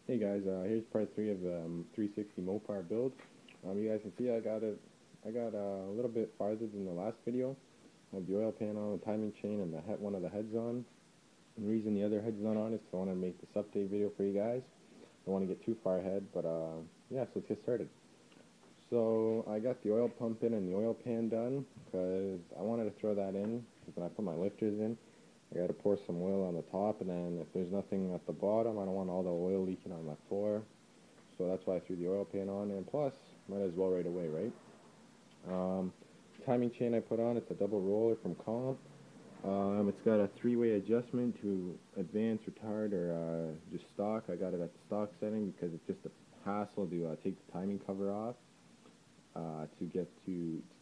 Hey guys, here's part 3 of the 360 Mopar build. You guys can see I got a little bit farther than the last video. I have the oil pan on, the timing chain, and one of the heads on. And the reason the other head's not on is because I want to make this update video for you guys. I don't want to get too far ahead, but yeah, so let's get started. So I got the oil pump in and the oil pan done because I wanted to throw that in because when I put my lifters in, I got to pour some oil on the top, and then if there's nothing at the bottom, I don't want all the oil leaking on my floor. So that's why I threw the oil pan on, and plus, might as well right away, right? Timing chain I put on, it's a double roller from Comp. It's got a 3-way adjustment to advance, retard, or just stock. I got it at the stock setting because it's just a hassle to take the timing cover off. To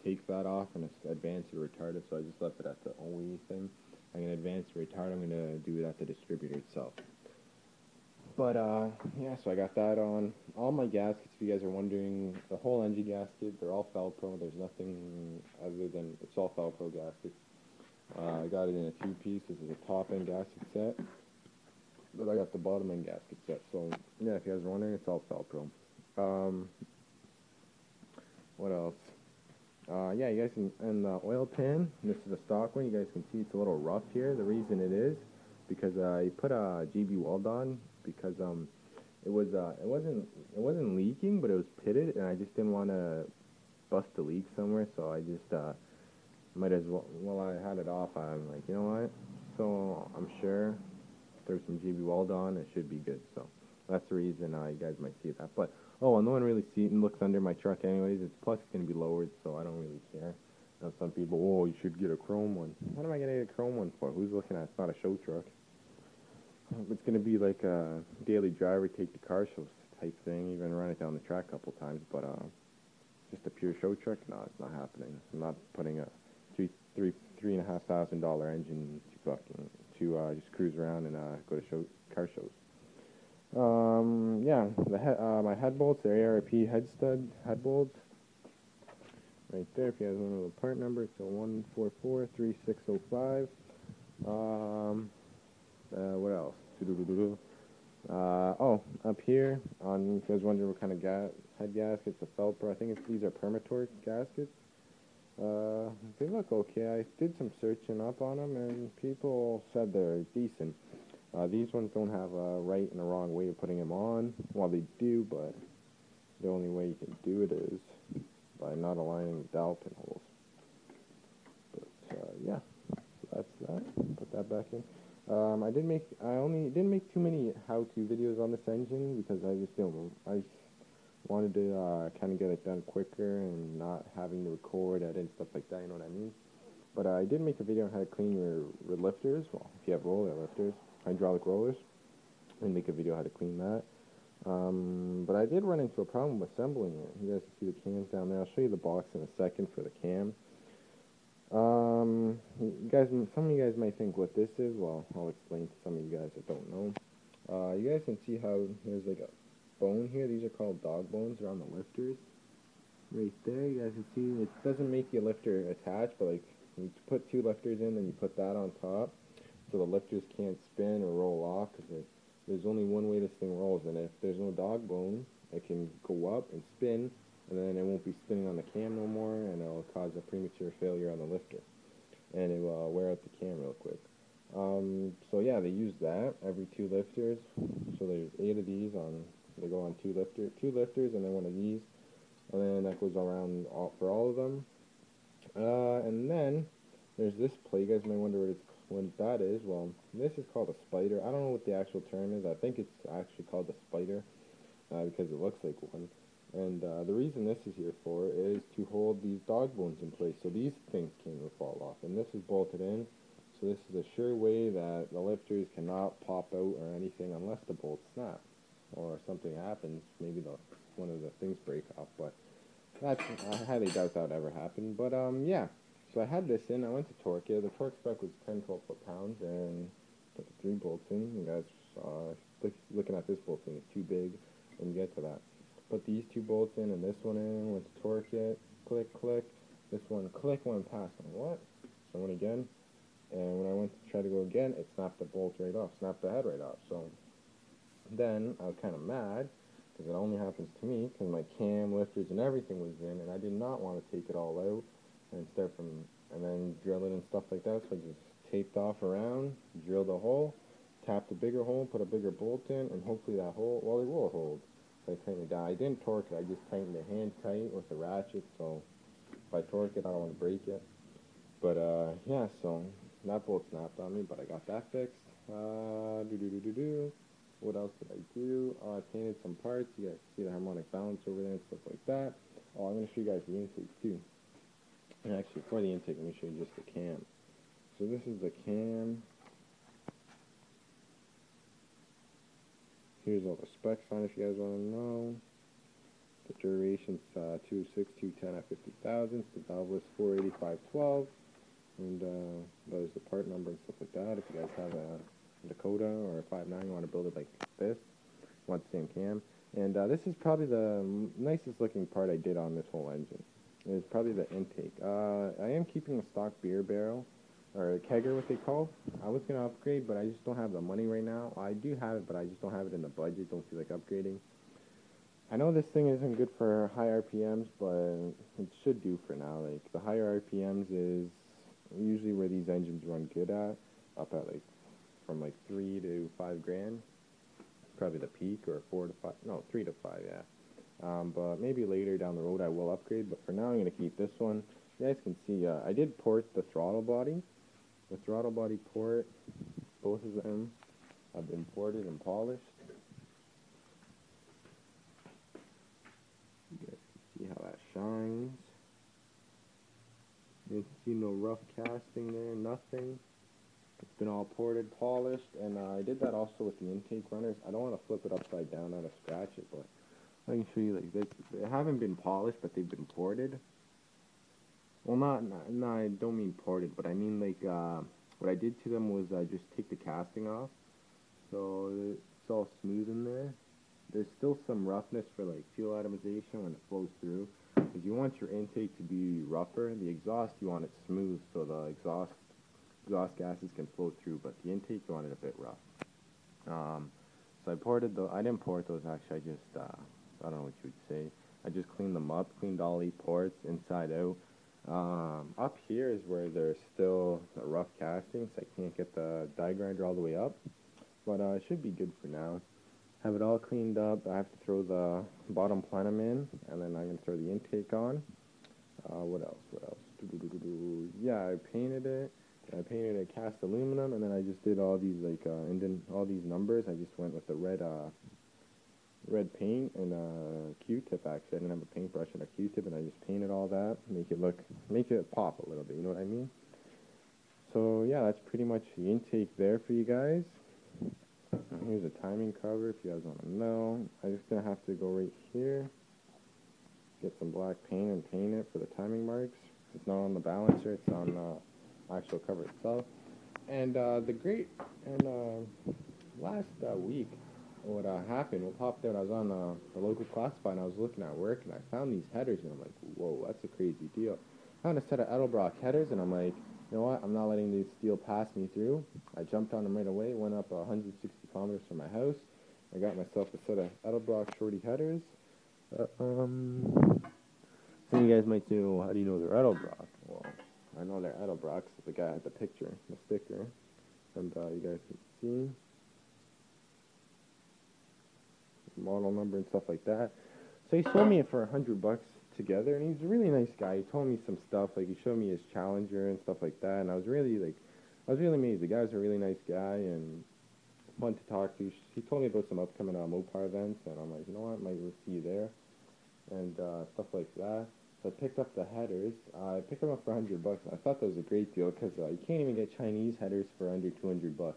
take that off and advance or retard it, so I just left it at the OE thing. I'm going to advance or retard, I'm going to do it at the distributor itself. But yeah, so I got that on. All my gaskets, if you guys are wondering, the whole engine gasket, they're all Felpro. There's nothing other than, it's all Felpro gaskets. I got it in a 2-piece. This is a top end gasket set, but I got the bottom end gasket set. So yeah, if you guys are wondering, it's all Felpro. What else? Yeah, you guys can, and the oil pan, this is a stock one, you guys can see it's a little rough here. The reason it is, because I put a GB weld on, because it wasn't leaking, but it was pitted, and I just didn't want to bust a leak somewhere, so I just, might as well, while I had it off, I'm like, you know what, so I'm sure, throw some GB weld on, it should be good, so that's the reason you guys might see that, but oh, and no one really sees and looks under my truck anyways. Plus it's going to be lowered, so I don't really care. Now some people, oh, you should get a chrome one. What am I going to get a chrome one for? Who's looking at it? It's not a show truck. It's going to be like a daily driver, take the car shows type thing. Even run it down the track a couple times, but just a pure show truck? No, it's not happening. I'm not putting a $3,500 engine to just cruise around and go to car shows. Yeah, my head bolts, they're ARP head stud head bolts. Right there, if you guys want to know the part number, it's a 1443605. What else? Oh, up here, if you guys wondering what kind of head gaskets, the Felpro, I think these are Permatorque gaskets. They look okay. I did some searching up on them, and people said they're decent. These ones don't have a right and a wrong way of putting them on. Well, they do, but the only way you can do it is by not aligning the dowel pinholes. But yeah, so that's that. Put that back in. I didn't make too many how-to videos on this engine because I just wanted to kind of get it done quicker and not having to record, edit, and stuff like that. You know what I mean? But I did make a video on how to clean your lifters. Well, if you have roller lifters. Hydraulic rollers, and make a video how to clean that. But I did run into a problem with assembling it. You guys can see the cams down there. I'll show you the box in a second for the cam. Some of you guys might think what this is. Well, I'll explain to some of you guys that don't know. You guys can see how there's like a bone here. These are called dog bones around the lifters. Right there, you guys can see it doesn't make the lifter attach, but like you put 2 lifters in, then you put that on top. So the lifters can't spin or roll off because there's only one way this thing rolls, and if there's no dog bone, it can go up and spin, and then it won't be spinning on the cam no more, and it'll cause a premature failure on the lifter, and it will wear out the cam real quick. So yeah, they use that every 2 lifters. So there's 8 of these they go on 2 lifters, and then 1 of these, and then that goes around for all of them. And then there's this plate. You guys may wonder what that is. Well, this is called a spider. I don't know what the actual term is. I think it's actually called a spider because it looks like one. And the reason this is here for is to hold these dog bones in place, so these things can't fall off. And this is bolted in, so this is a sure way that the lifters cannot pop out or anything unless the bolts snap or something happens. Maybe one of the things break off, but I highly doubt that would ever happen. But yeah. So I had this in, I went to torque it. The torque spec was 10, 12 foot-pounds, and put the 3 bolts in. You guys, looking at this bolt thing, it's too big, and get to that. Put these 2 bolts in, and this one in, went to torque it, click, click. This one, click, went past. I'm like, what? So I went again, and when I went to try to go again, it snapped the bolt right off, snapped the head right off. So Then I was kind of mad because it only happens to me because my cam, lifters, and everything was in, and I did not want to take it all out and start from, and then drill it and stuff like that. So I just taped off around, drilled a hole, tapped a bigger hole, put a bigger bolt in, and hopefully that hole, well, it will hold. So I tightened it down. I didn't torque it, I just tightened it hand tight with the ratchet, so if I torque it, I don't want to break it. But, yeah, so that bolt snapped on me, but I got that fixed. What else did I do? I painted some parts. You guys see the harmonic balance over there and stuff like that. Oh, I'm going to show you guys the intake, too. And actually, for the intake, let me show you just the cam. So this is the cam. Here's all the specs on it if you guys want to know. The duration's 206, 210 at 50,000. The valve is 48512. And that is the part number and stuff like that. If you guys have a Dakota or a 5.9, you want to build it like this, you want the same cam. And this is probably the nicest looking part I did on this whole engine. It's probably the intake. I am keeping a stock beer barrel, or a kegger, what they call. I was going to upgrade, but I just don't have the money right now. I do have it, but I just don't have it in the budget. Don't feel like upgrading. I know this thing isn't good for high RPMs, but it should do for now. Like, the higher RPMs is usually where these engines run good at, up at like from like 3 to 5 grand. Probably the peak, or 4 to 5, no, 3 to 5, yeah. But maybe later down the road I will upgrade, but for now I'm going to keep this one. You guys can see, I did port the throttle body. The throttle body port, both of them have been ported and polished. You guys can see how that shines. You can see no rough casting there, nothing. It's been all ported, polished, and I did that also with the intake runners. I don't want to flip it upside down out of scratch it, but I can show you like this. They haven't been polished, but they've been ported. Well, no, I don't mean ported, but I mean like, what I did to them was I just take the casting off, so it's all smooth in there. There's still some roughness for like fuel atomization when it flows through, because you want your intake to be rougher. The exhaust, you want it smooth, so the exhaust gases can flow through, but the intake, you want it a bit rough. So I ported I didn't port those actually, I just, I don't know what you would say. I just cleaned them up, cleaned all 8 ports inside out. Up here is where there's still the rough casting, so I can't get the die grinder all the way up, but it should be good for now. Have it all cleaned up. I have to throw the bottom plenum in, and then I'm going to throw the intake on. What else? Yeah, I painted it. I painted it cast aluminum, and then I just did all these like all these numbers. I just went with the red paint and a Q-tip. Actually, I didn't have a paintbrush and a Q-tip, and I just painted all that, make it pop a little bit. You know what I mean? So yeah, that's pretty much the intake there for you guys. And here's a timing cover if you guys want to know. I'm just gonna have to go right here, get some black paint and paint it for the timing marks. It's not on the balancer; it's on the actual cover itself. And last week, what happened, what popped out, I was on the local classified, and I was looking at work, and I found these headers, and I'm like, whoa, that's a crazy deal. I found a set of Edelbrock headers, and I'm like, you know what, I'm not letting these steel pass me through. I jumped on them right away, went up 160 kilometers from my house. I got myself a set of Edelbrock shorty headers. Some of you guys might say, well, how do you know they're Edelbrock? Well, I know they're Edelbrock, so the guy had the picture, the sticker, and you guys can see model number and stuff like that. So he sold me it for $100 together, and he's a really nice guy. He told me some stuff, like he showed me his Challenger and stuff like that, and I was really amazed. The guy's a really nice guy and fun to talk to. He told me about some upcoming Mopar events, and I'm like, you know what, I might go see you there, and stuff like that. So I picked up the headers. I picked them up for $100. I thought that was a great deal, because you can't even get Chinese headers for under $200.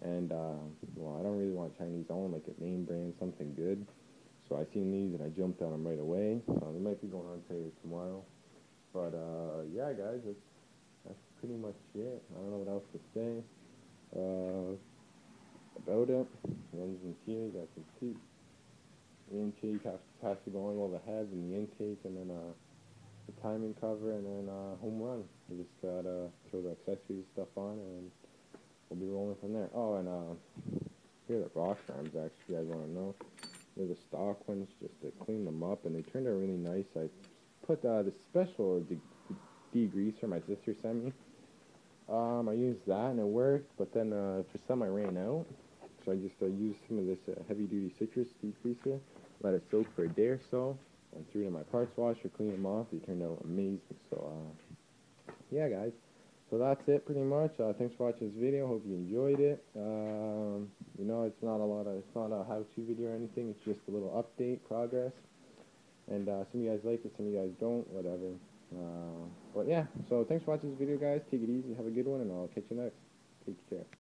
And, well, I don't really want Chinese. I want like a name brand, something good. So I seen these and I jumped on them right away. They might be going on today or tomorrow. But, yeah, guys, that's pretty much it. I don't know what else to say about it. The engine's here, you guys can see. The intake has to go on all the heads and the intake, and then the timing cover, and then home run. You just gotta throw the accessories stuff on, and we'll be rolling from there. Oh, and Here are the Rock Arms, actually, if you guys want to know. They're the stock ones, just to clean them up, and they turned out really nice. I put the special degreaser my sister sent me. I used that and it worked, but then for some I ran out, so I just used some of this heavy-duty citrus degreaser, let it soak for a day or so, and threw it in my parts washer, cleaned them off. They turned out amazing. So yeah, guys. So that's it pretty much. Thanks for watching this video. Hope you enjoyed it. You know, it's not a how-to video or anything. It's just a little update, progress. And some of you guys like it, some of you guys don't, whatever. But yeah, so thanks for watching this video, guys. Take it easy, have a good one, and I'll catch you next. Take care.